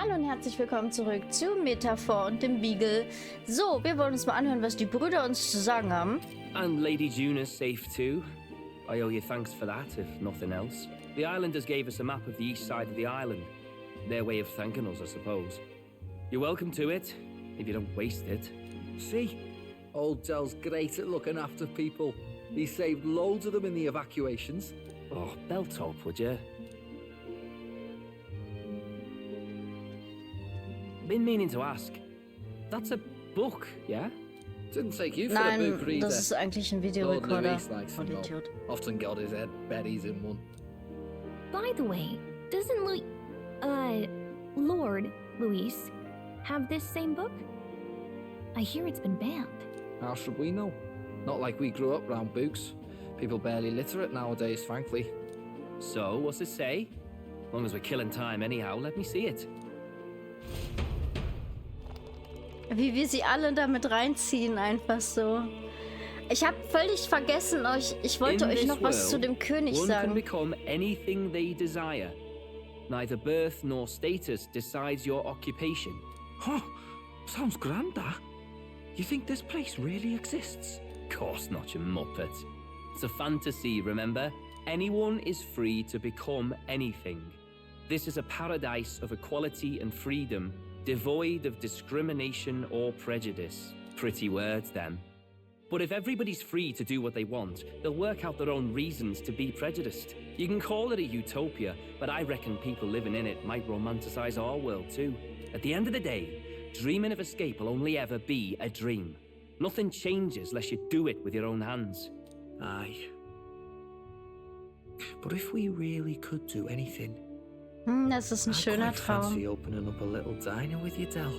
Hallo und herzlich willkommen zurück zu Metaphor und dem Beagle. So, wir wollen uns mal anhören, was die Brüder uns zu sagen haben. And Lady Juna's safe too. I owe you thanks for that, if nothing else. The islanders gave us a map of the east side of the island. Their way of thanking us, I suppose. You're welcome to it, if you don't waste it. See? Old Dell's great at looking after people. He saved loads of them in the evacuations. Oh, belt up, would you? Been meaning to ask. That's a book, yeah? Didn't take you for a book Nein, reader. das ist eigentlich ein Videorekorder. Voll Idiot. Often got his head Betty's in one. By the way, doesn't Lord Luis have this same book? I hear it's been banned. How should we know? Not like we grew up round books. People barely literate nowadays, frankly. So, what's it say? As long as we're killing time anyhow, let me see it. Wie wir sie alle damit reinziehen, einfach so. Ich habe völlig vergessen, ich wollte euch noch was zu dem König one sagen. can become anything they desire. Neither birth nor status decides your occupation. Huh, sounds grand, that. You think this place really exists? Course not, you muppet. It's a fantasy, remember? Anyone is free to become anything. This is a paradise of equality and freedom, devoid of discrimination or prejudice. Pretty words, them. But if everybody's free to do what they want, they'll work out their own reasons to be prejudiced. You can call it a utopia, but I reckon people living in it might romanticize our world too. At the end of the day, dreaming of escape will only ever be a dream. Nothing changes unless you do it with your own hands. Aye. But if we really could do anything, Das ist ein schöner Traum. fancy opening up a little diner with you, Del.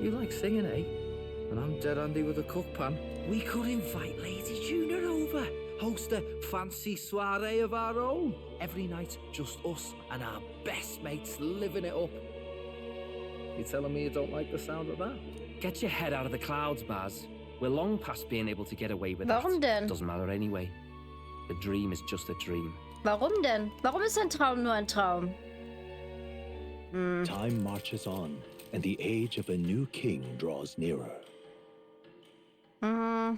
You like singing, eh? And I'm dead handy with a cook pan. We could invite Lady Juna over. Host a fancy soiree of our own. Every night, just us and our best mates living it up. You telling me you don't like the sound of that? Get your head out of the clouds, Baz. We're long past being able to get away with Warum that. denn? Doesn't matter anyway. The dream is just a dream. Warum denn? Warum ist ein Traum nur ein Traum? Time marches on, and the age of a new king draws nearer. Komme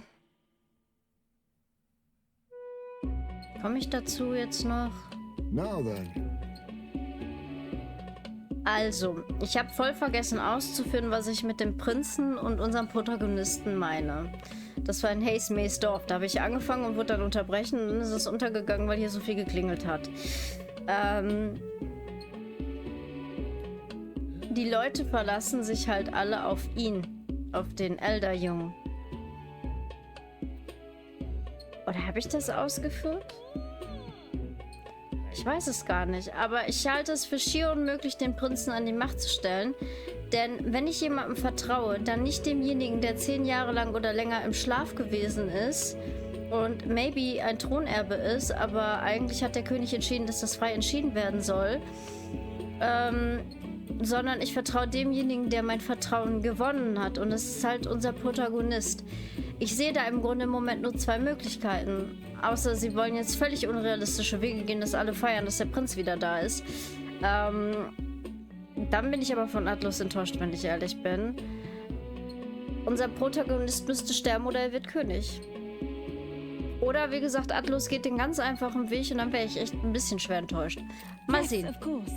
ich dazu jetzt noch? Now then. Also, ich habe voll vergessen auszuführen, was ich mit dem Prinzen und unserem Protagonisten meine. Das war in Dorf. Da habe ich angefangen und wurde dann unterbrechen und dann ist es untergegangen, weil hier so viel geklingelt hat. Die Leute verlassen sich halt alle auf ihn, auf den Elda Jungen. Oder habe ich das ausgeführt? Ich weiß es gar nicht, aber ich halte es für schier unmöglich, den Prinzen an die Macht zu stellen. Denn wenn ich jemandem vertraue, dann nicht demjenigen, der 10 Jahre lang oder länger im Schlaf gewesen ist und maybe ein Thronerbe ist, aber eigentlich hat der König entschieden, dass das frei entschieden werden soll, sondern ich vertraue demjenigen, der mein Vertrauen gewonnen hat, und das ist halt unser Protagonist. Ich sehe da im Grunde im Moment nur 2 Möglichkeiten. Außer sie wollen jetzt völlig unrealistische Wege gehen, dass alle feiern, dass der Prinz wieder da ist. Dann bin ich aber von Atlus enttäuscht, wenn ich ehrlich bin. Unser Protagonist müsste sterben oder er wird König. Oder wie gesagt, Atlus geht den ganz einfachen Weg und dann wäre ich echt ein bisschen schwer enttäuscht. Mal sehen. Yes, of course.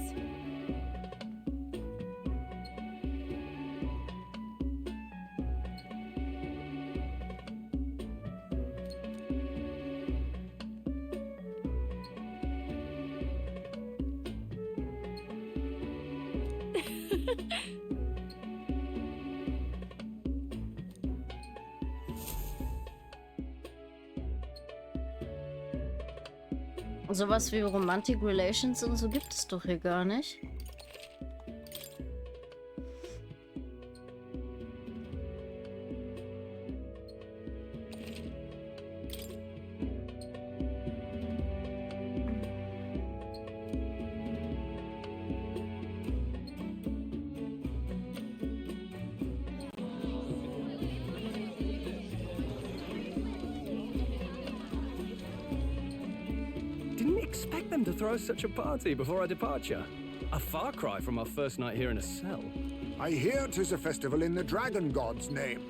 Sowas wie Romantic Relations und so gibt es doch hier gar nicht. Didn't expect them to throw such a party before our departure. A far cry from our first night here in a cell. I hear 'tis a festival in the dragon god's name,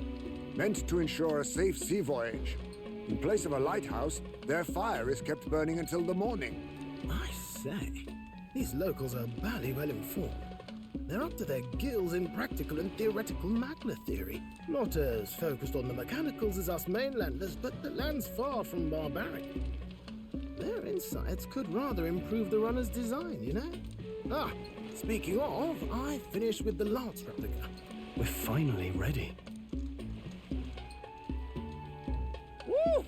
meant to ensure a safe sea voyage. In place of a lighthouse, their fire is kept burning until the morning. I say, these locals are badly well informed. They're up to their gills in practical and theoretical magna theory. Not as focused on the mechanicals as us mainlanders, but the land's far from barbaric. Their insights could rather improve the runner's design, you know? Ah, speaking of, I finished with the lance replica. We're finally ready. Woo!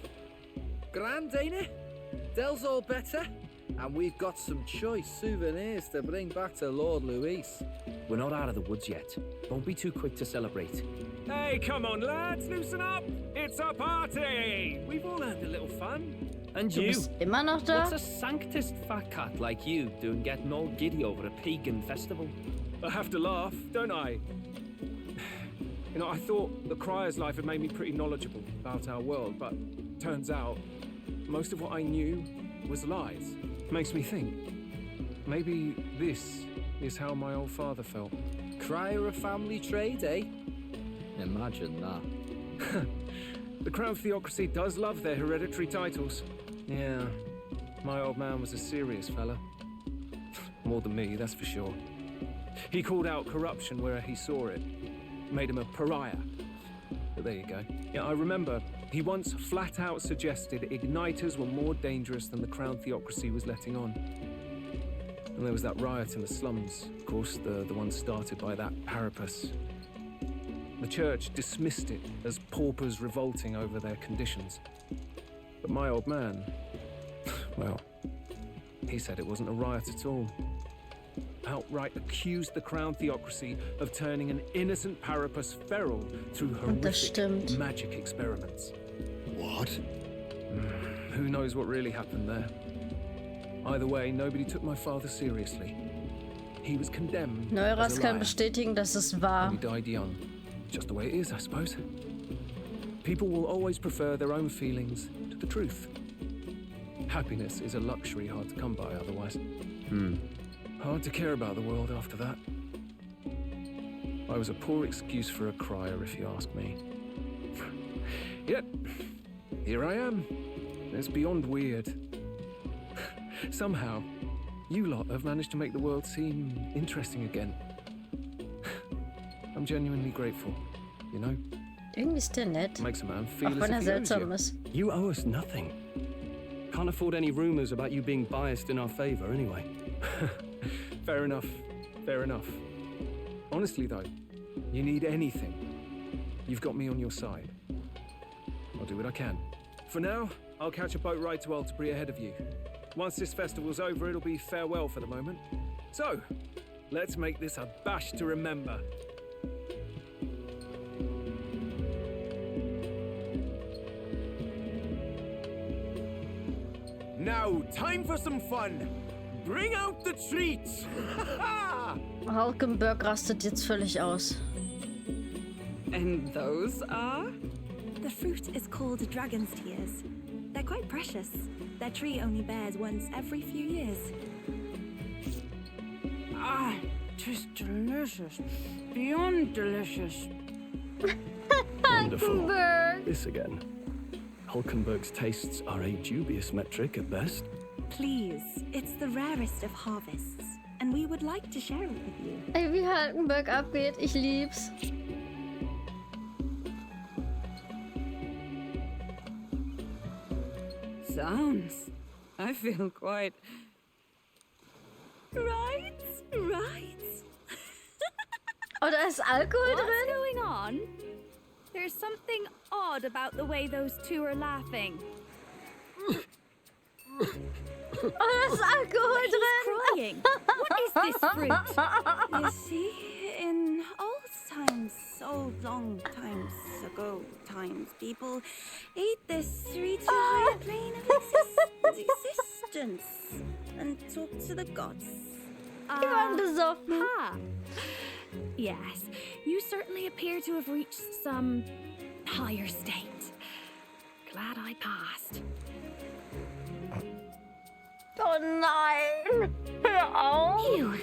Grand, ain't it? Dell's all better. And we've got some choice souvenirs to bring back to Lord Luis. We're not out of the woods yet. Don't be too quick to celebrate. Hey, come on, lads, loosen up! It's a party! We've all had a little fun. And Du you? bist immer noch da? What's a sanctist fat cat like you doing getting all giddy over a pagan festival? I have to laugh, don't I? You know, I thought the Crier's life had made me pretty knowledgeable about our world, but turns out most of what I knew was lies. Makes me think. Maybe this is how my old father felt. Crier a family trade, eh? Imagine that. The Crown Theocracy does love their hereditary titles. Yeah, my old man was a serious fella. More than me, that's for sure. He called out corruption where he saw it. Made him a pariah. But there you go. Yeah, I remember he once flat out suggested igniters were more dangerous than the Crown Theocracy was letting on. And there was that riot in the slums, of course, the one started by that Parapus. The church dismissed it as paupers revolting over their conditions. But my old man, well, he said it wasn't a riot at all. Outright accused the Crown Theocracy of turning an innocent Parapus feral through horrific magic experiments. What? Who knows what really happened there? Either way, nobody took my father seriously. He was condemned Neuras as a kann liar, bestätigen, dass es wahr. and he died young. Just the way it is, I suppose. People will always prefer their own feelings to the truth. Happiness is a luxury hard to come by otherwise. Hard to care about the world after that. I was a poor excuse for a crier, if you ask me. Yet, here I am. It's beyond weird. Somehow, you lot have managed to make the world seem interesting again. I'm genuinely grateful, you know? Irgendwie ist der nett. Makes a man feel Auch as wenn er if he owns seltsam you. ist. You owe us nothing. Can't afford any rumors about you being biased in our favor anyway. Fair enough. Fair enough. Honestly, though, you need anything, you've got me on your side. I'll do what I can. For now, I'll catch a boat ride to Altabury ahead of you. Once this festival's over, it'll be farewell for the moment. So, let's make this a bash to remember. Now, time for some fun. Bring out the treats! Hulkenberg rastet jetzt völlig aus. And those are? The fruit is called dragon's tears. They're quite precious. Their tree only bears once every few years. Ah, 'tis delicious. Beyond delicious. Wonderful. This again. Hulkenberg's tastes are a dubious metric at best. Please, it's the rarest of harvests, and we would like to share it with you. Ey, wie Hulkenberg abgeht, ich lieb's. Sounds. I feel quite... Right, right. Oh, da ist Alkohol What's drin? going on? There's something odd about the way those two are laughing. Oh, da ist Alkohol drin. Crying. What is this fruit? You see, in old times, so long times ago, people ate this to reach a higher plane of existence and talk to the gods. Die waren besoffen. Ah. Yes, you certainly appear to have reached some higher state. Glad I passed. Oh nein. Hör auf. Ew.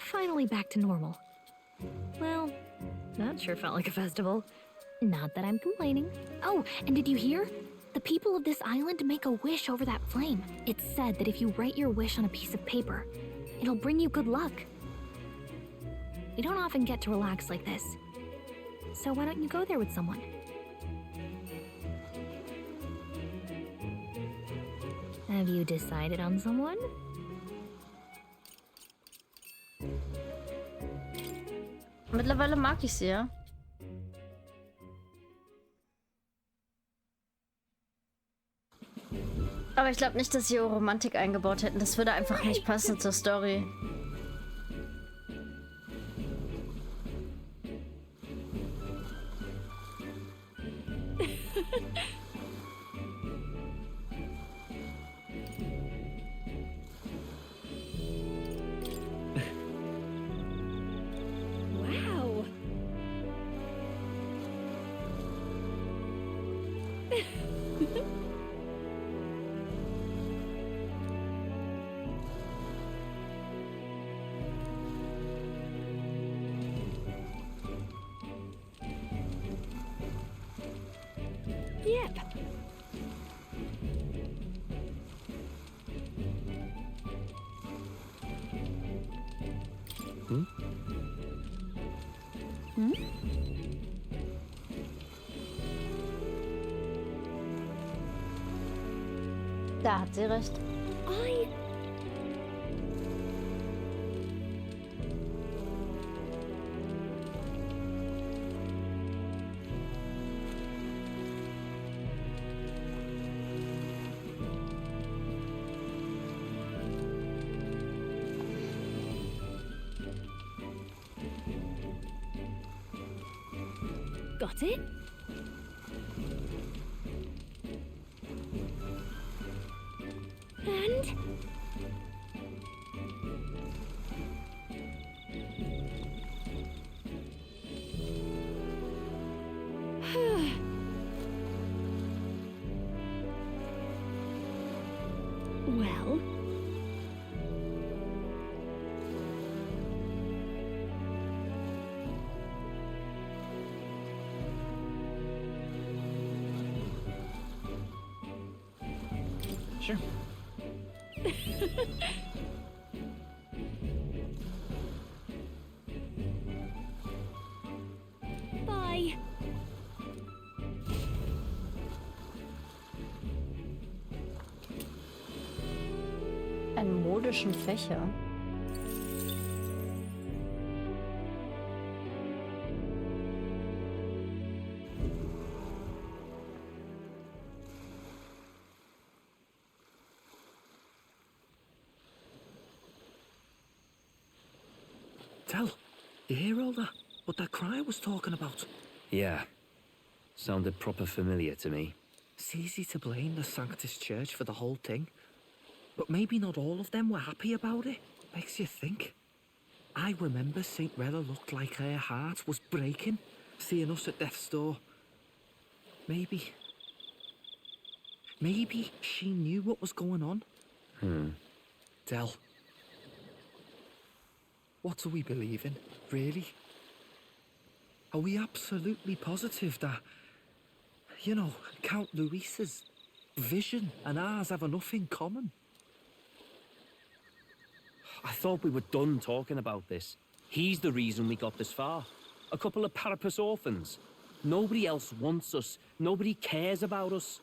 finally back to normal. Well, that sure felt like a festival. Not that I'm complaining. Oh, and did you hear? The people of this island make a wish over that flame. It's said that if you write your wish on a piece of paper, it'll bring you good luck. We don't often get to relax like this. So why don't you go there with someone? Have you decided on someone? Mittlerweile mag ich sie, ja. Aber ich glaube nicht, dass sie Romantik eingebaut hätten. Das würde einfach nicht passen zur Story. Wow. Yep. Hm? Hm? Da hat sie recht. Got it? And... well... Sure. Bye. Einen modischen Fächer. Tell, you hear all that? What that cry was talking about? Yeah. Sounded proper familiar to me. It's easy to blame the Sanctus Church for the whole thing. But maybe not all of them were happy about it. Makes you think. I remember St. Rella looked like her heart was breaking, seeing us at death's door. Maybe she knew what was going on. Del, what do we believe in, really? Are we absolutely positive that, you know, Count Luis's vision and ours have enough in common? I thought we were done talking about this. He's the reason we got this far. A couple of parapus orphans. Nobody else wants us. Nobody cares about us.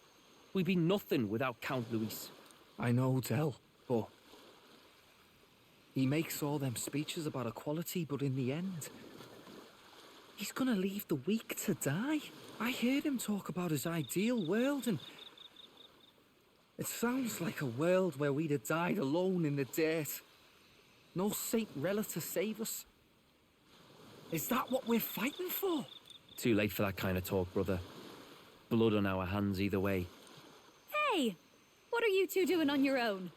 We'd be nothing without Count Luis. I know, Del, but... he makes all them speeches about equality, but in the end... he's gonna leave the weak to die. I heard him talk about his ideal world, and... it sounds like a world where we'd have died alone in the dirt. No Saint Rella to save us. Is that what we're fighting for? Too late for that kind of talk, brother. Blood on our hands either way. Hey! What are you two doing on your own?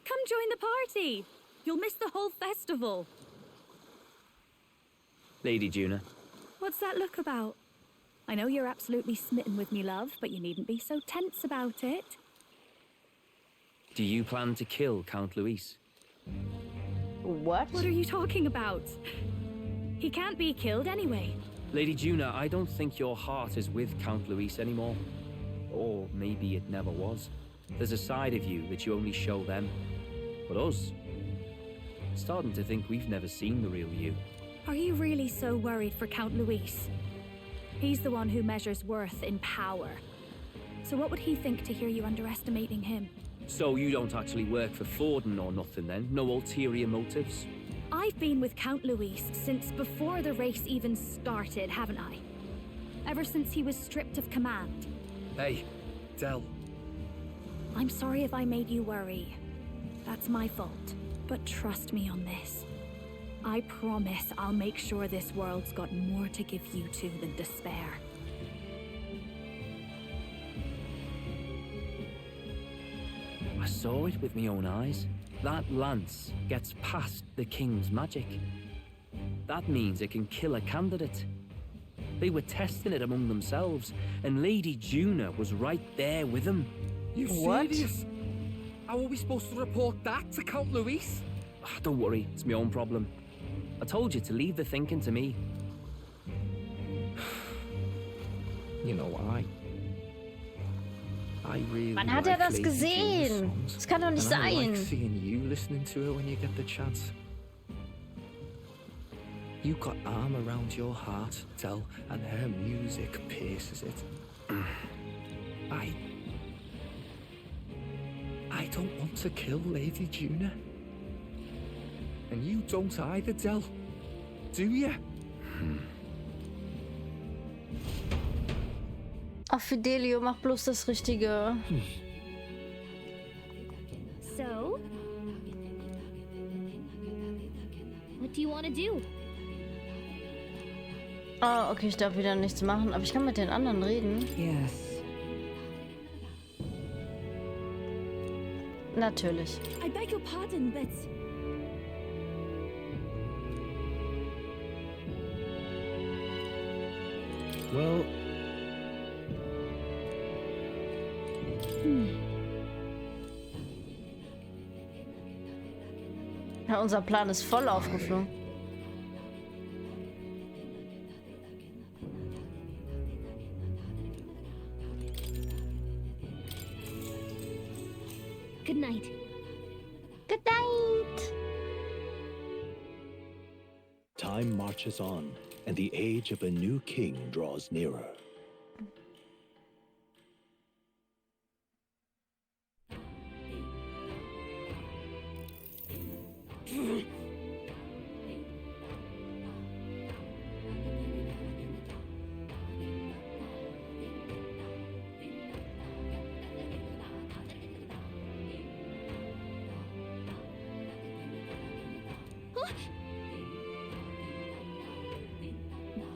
Come join the party! You'll miss the whole festival. Lady Juna. What's that look about? I know you're absolutely smitten with me, love, but you needn't be so tense about it. Do you plan to kill Count Luis? What? What are you talking about? He can't be killed anyway. Lady Juna, I don't think your heart is with Count Luis anymore. Or maybe it never was. There's a side of you that you only show them. But us, starting to think we've never seen the real you. Are you really so worried for Count Luis? He's the one who measures worth in power. So what would he think to hear you underestimating him? So you don't actually work for Forden or nothing then? No ulterior motives? I've been with Count Luis since before the race even started, haven't I? Ever since he was stripped of command. Hey, Del. I'm sorry if I made you worry. That's my fault. But trust me on this. I promise I'll make sure this world's got more to give you two than despair. I saw it with my own eyes. That lance gets past the king's magic. That means it can kill a candidate. They were testing it among themselves, and Lady Juna was right there with them. You serious? How are we supposed to report that to Count Luis? Don't worry, it's my own problem. I told you to leave the thinking to me. You know, I really Wann hat like das Lady gesehen? Juna's songs, Das kann doch nicht and I sein. like seeing you listening to her when you get the chance. You got arm around your heart, Del, and her music pierces it. I don't want to kill Lady Juna. And you don't either, Del. Do you? Ach, Fidelio, mach bloß das Richtige. So? What do you want to do? Ah, okay, ich darf wieder nichts machen, aber ich kann mit den anderen reden. Yes. Natürlich. I beg your pardon, but... Well, Ja, unser Plan ist voll aufgeflogen. Good night. Good night. Time marches on, and the age of a new king draws nearer.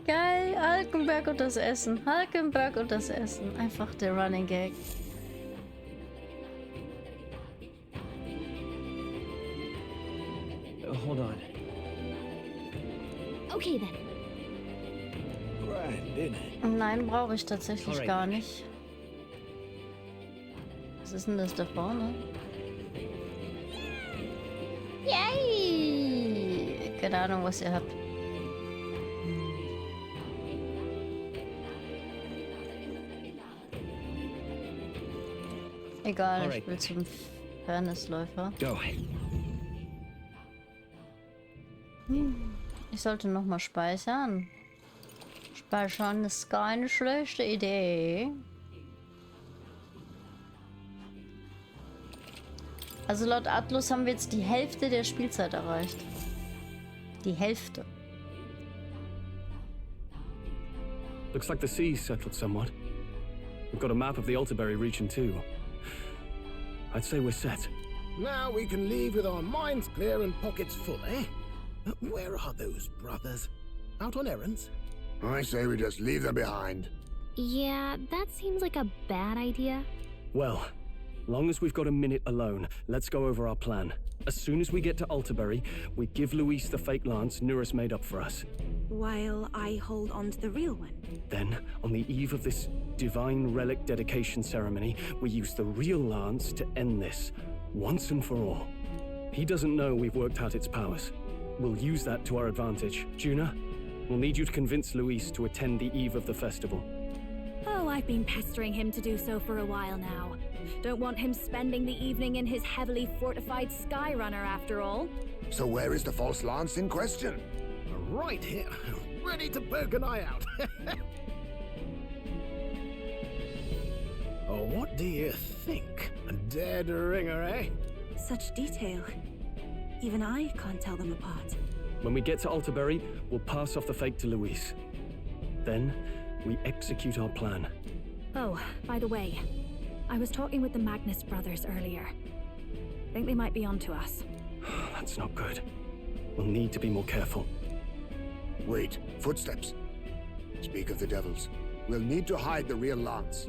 Geil, Halkenberg und das Essen. Halkenberg und das Essen. Einfach der Running Gag. hold on. Okay then. Grand, isn't it? Nein, brauche ich tatsächlich gar nicht. Was ist denn das da vorne? Yay! Keine Ahnung, was ihr habt. Egal, ich will zum Fairnessläufer. Ich sollte noch mal speichern. Speichern ist keine schlechte Idee. Also laut Atlus haben wir jetzt die Hälfte der Spielzeit erreicht. Die Hälfte. Looks like the sea's settled somewhat. We've got a map of the Altaberry region too. I'd say we're set. Now we can leave with our minds clear and pockets full, eh? Where are those brothers? Out on errands? I say we just leave them behind. Yeah, that seems like a bad idea. Well, long as we've got a minute alone, let's go over our plan. As soon as we get to Altaberry, we give Luis the fake lance Nuris made up for us. While I hold on to the real one. Then, on the eve of this divine relic dedication ceremony, we use the real lance to end this, once and for all. He doesn't know we've worked out its powers. We'll use that to our advantage. Juna, we'll need you to convince Luis to attend the eve of the festival. Oh, I've been pestering him to do so for a while now. Don't want him spending the evening in his heavily fortified Skyrunner after all. So where is the false lance in question? Right here, ready to poke an eye out. Oh, what do you think? A dead ringer, eh? Such detail. Even I can't tell them apart. When we get to Altaberry, we'll pass off the fake to Luis. Then, we execute our plan. Oh, by the way, I was talking with the Magnus brothers earlier. Think they might be onto us. That's not good. We'll need to be more careful. Wait, footsteps. Speak of the devils. We'll need to hide the real lance.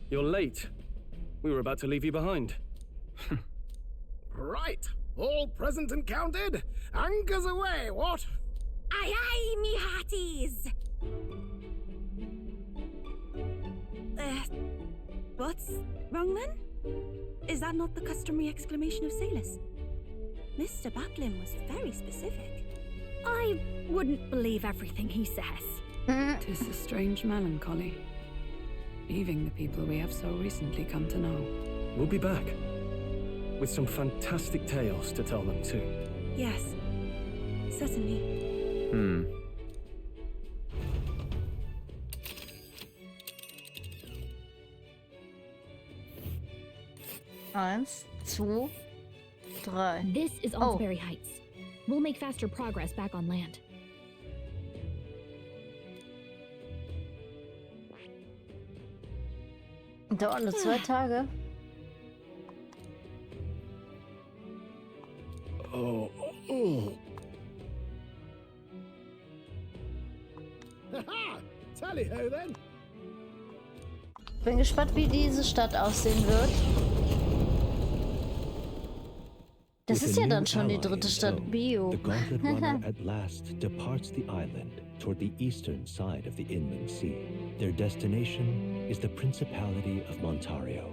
You're late. We were about to leave you behind. Right, all present and counted? Anchors away, what? Aye aye, me hearties! What's wrong then? Is that not the customary exclamation of sailors? Mr. Buckland was very specific. I wouldn't believe everything he says. 'Tis a strange melancholy, leaving the people we have so recently come to know. We'll be back. With some fantastic tales to tell them too. Yes, certainly. 1, 2, 3. This is Altaberry Heights. We'll make faster progress back on land. Dauert nur 2 Tage. Oh. Haha! Tally-ho then! Bin gespannt, wie diese Stadt aussehen wird. Das With ist a ja new dann schon die ally 3. in Stadt tow, Bio. The Gauntlet Runner at last departs the island toward the eastern side of the inland sea. Their destination is the Principality of Montario.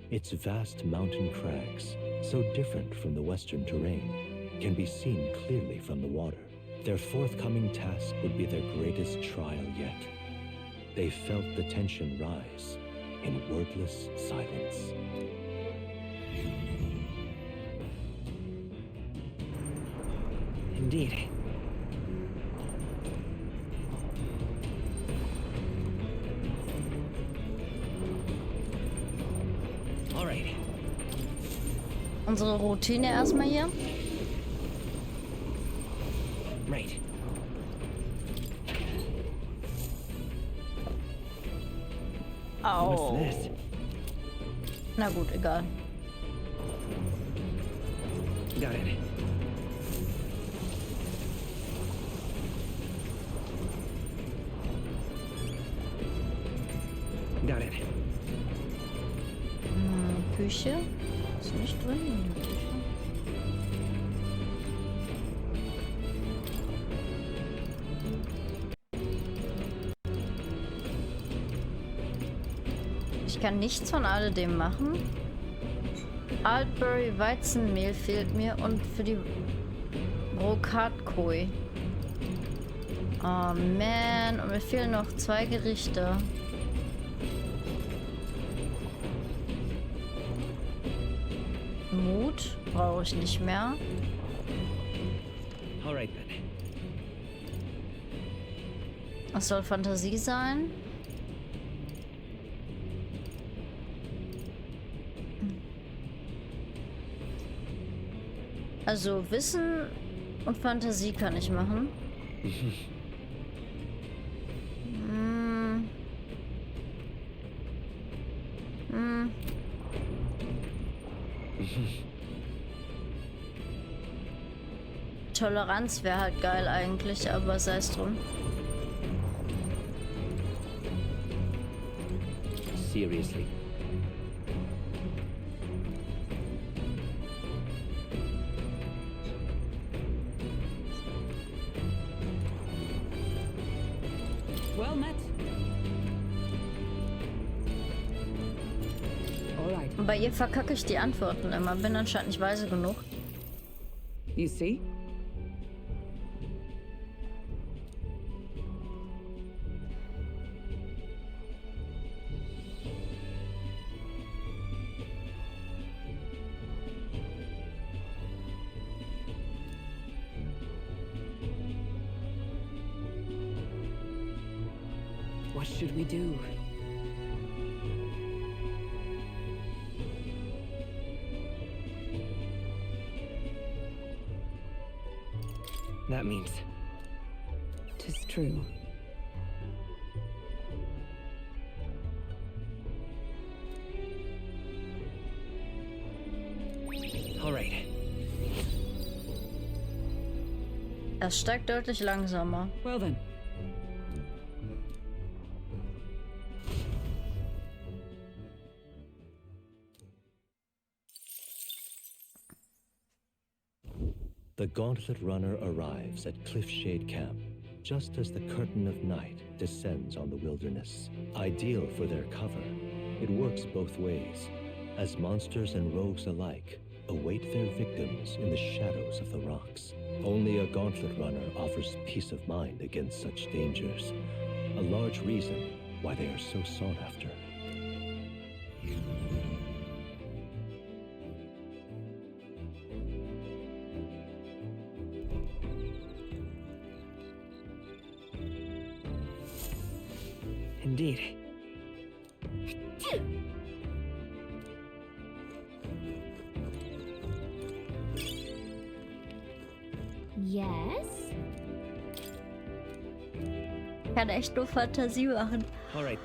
Its vast mountain crags, so different from the western terrain, can be seen clearly from the water. Their forthcoming task would be their greatest trial yet. They felt the tension rise in wordless silence. Indeed. All right. Unsere Routine erstmal hier. Right. Au. What's this? Na gut, egal. Got it. Got it. Küche? Ist nicht drin in der Küche. Ich kann nichts von alledem machen. Altbury Weizenmehl fehlt mir und für die Brokatkoi. Oh man, und mir fehlen noch 2 Gerichte. Mut brauche ich nicht mehr. All right then. Es soll Fantasie sein. Also Wissen und Fantasie kann ich machen. Toleranz wäre halt geil eigentlich, aber sei es drum. Seriously. Well met. All right. Bei ihr verkacke ich die Antworten immer. Bin anscheinend nicht weise genug. You see? What should we do? That means 'Tis true. all right. Es steigt deutlich langsamer. Well then. The Gauntlet Runner arrives at Cliffshade Camp, just as the curtain of night descends on the wilderness. Ideal for their cover, it works both ways, as monsters and rogues alike await their victims in the shadows of the rocks. Only a Gauntlet Runner offers peace of mind against such dangers, a large reason why they are so sought after. Indeed. Yes? Ich kann echt nur Fantasie machen. All right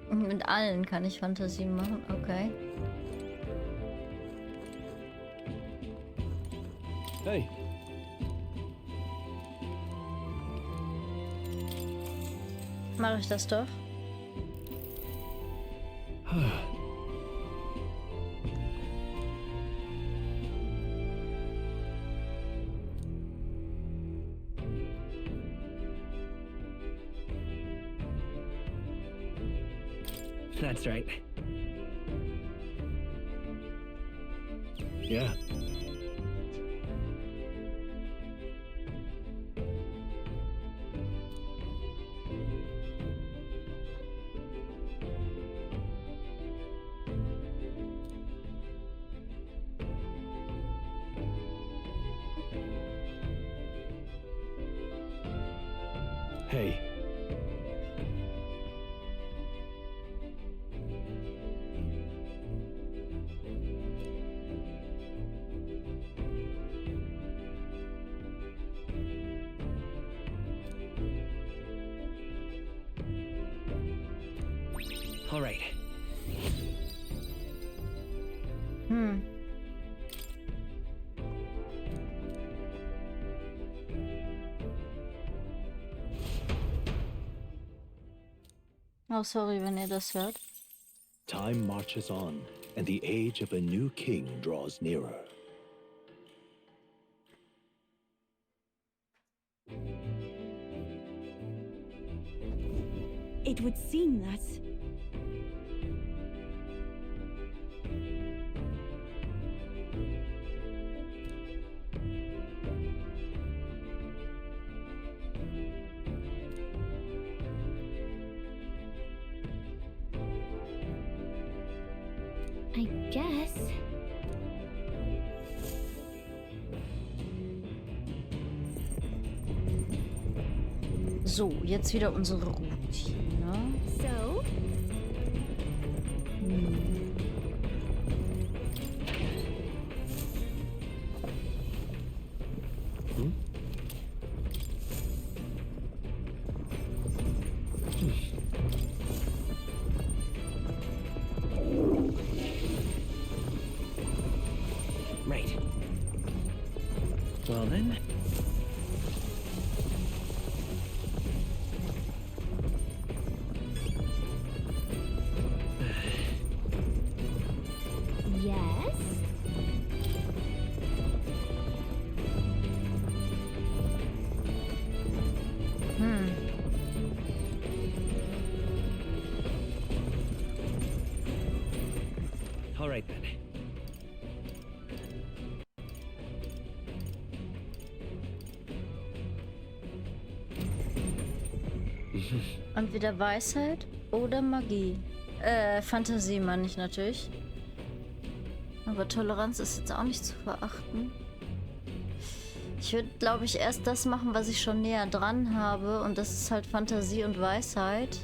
then. Mit allen kann ich Fantasie machen, okay. Hey, Mache ich das doch? That's right. yeah. Hey. All right. Oh, sorry, wenn ihr das hört. Time marches on, and the age of a new king draws nearer. It would seem that I guess. So, jetzt wieder unsere Routine. So? Right. Well then. Yes? Entweder Weisheit oder Magie. Fantasie meine ich natürlich. Aber Toleranz ist jetzt auch nicht zu verachten. Ich würde, glaube ich, erst das machen, was ich schon näher dran habe. Und das ist halt Fantasie und Weisheit.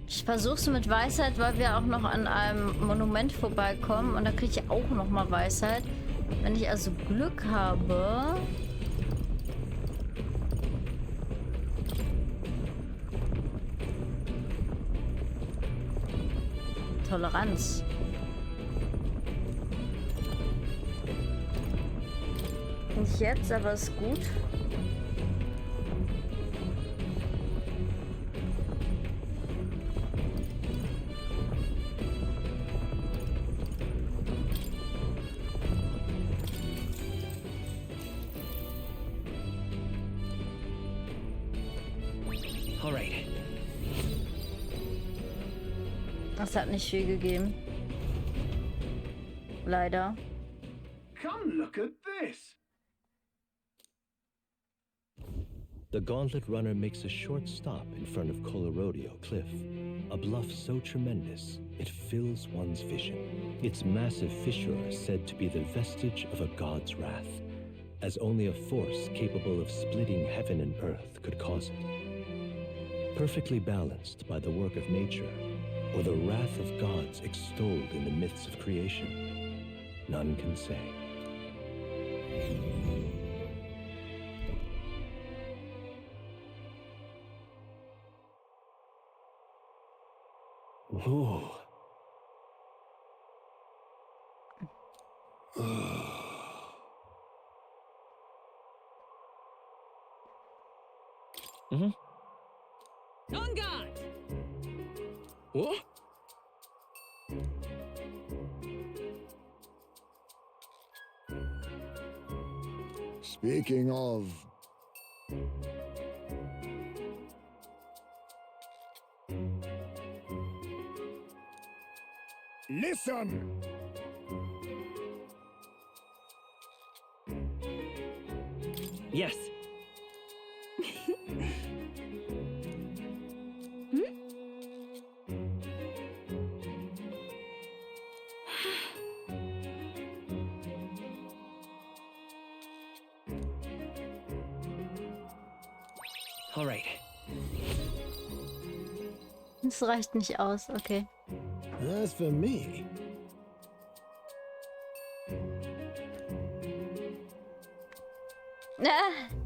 Ich versuche es mit Weisheit, weil wir auch noch an einem Monument vorbeikommen. Und da kriege ich auch noch mal Weisheit. Wenn ich also Glück habe... Toleranz. Nicht jetzt, aber ist gut. Das hat nicht viel gegeben. Leider. Come look at this. The gauntlet runner makes a short stop in front of Colorodeo Cliff, a bluff so tremendous it fills one's vision. Its massive fissure is said to be the vestige of a god's wrath, as only a force capable of splitting heaven and earth could cause it. Perfectly balanced by the work of nature, or the wrath of gods extolled in the myths of creation, none can say. Whoa. On guard! What? Speaking of... Listen! Yes. All right. Das reicht nicht aus, okay. As for me,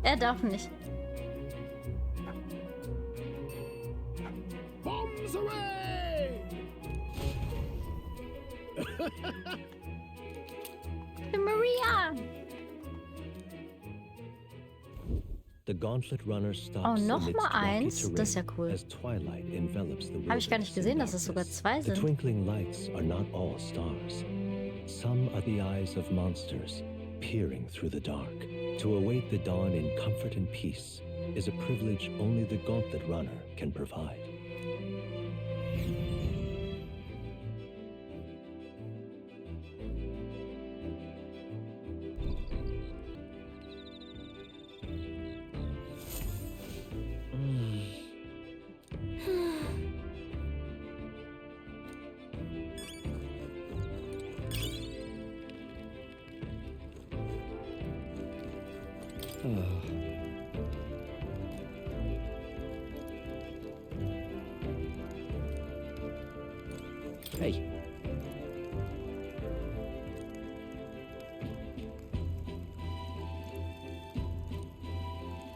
Er darf nicht. bombs away! Maria! The gauntlet runner stops Oh, noch amidst mal rocky eins? terrain Das ist ja cool. as twilight envelops the Habe ich gar nicht wilderness in gesehen, dass es sogar darkness. zwei The sind. twinkling lights are not all stars. Some are the eyes of monsters, peering through the dark. To await the dawn in comfort and peace is a privilege only the gauntlet runner can provide. Hey.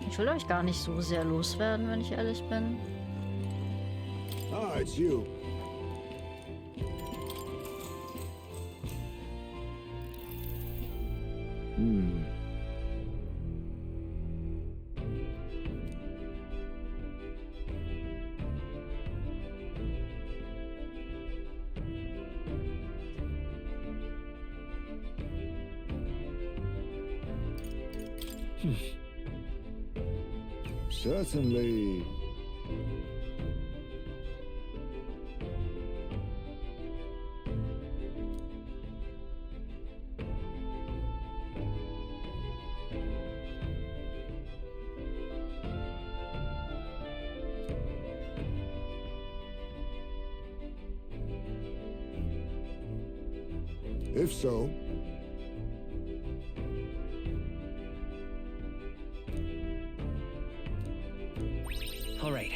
Ich will euch gar nicht so sehr loswerden, wenn ich ehrlich bin. Ah, it's you. Certainly. If so, All right.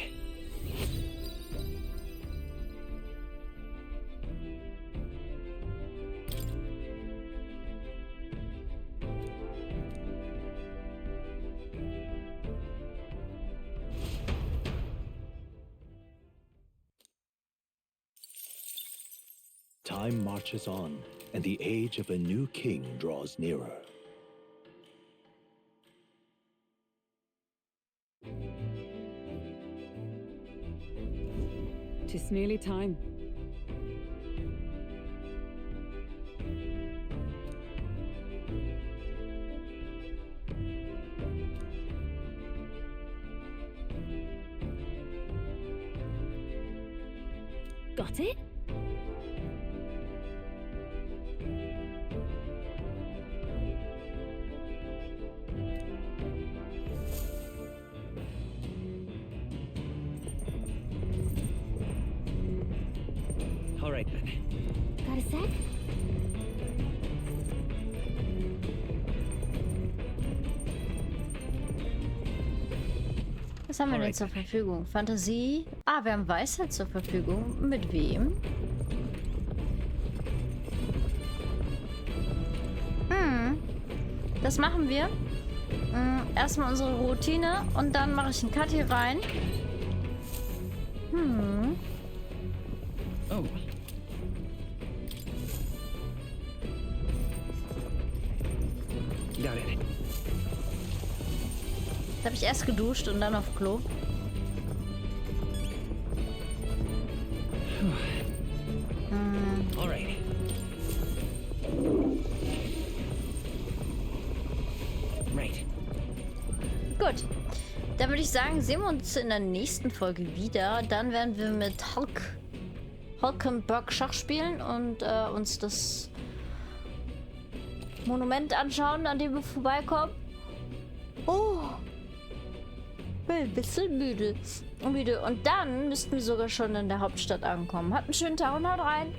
Time marches on, and the age of a new king draws nearer. Tis nearly time. Got it? All right then. Got a sec? Was haben wir denn zur Verfügung? Fantasie. Ah, wir haben Weisheit zur Verfügung. Mit wem? Das machen wir. Erstmal unsere Routine und dann mache ich einen Cut hier rein. Oh. Got it. Da habe ich erst geduscht und dann auf Klo. All right. Right. Gut. Dann würde ich sagen, sehen wir uns in der nächsten Folge wieder. Dann werden wir mit Hulkenberg Schach spielen und uns das Monument anschauen, an dem wir vorbeikommen. Oh, bin ein bisschen müde. Und dann müssten wir sogar schon in der Hauptstadt ankommen. Habt einen schönen Tag und haut rein.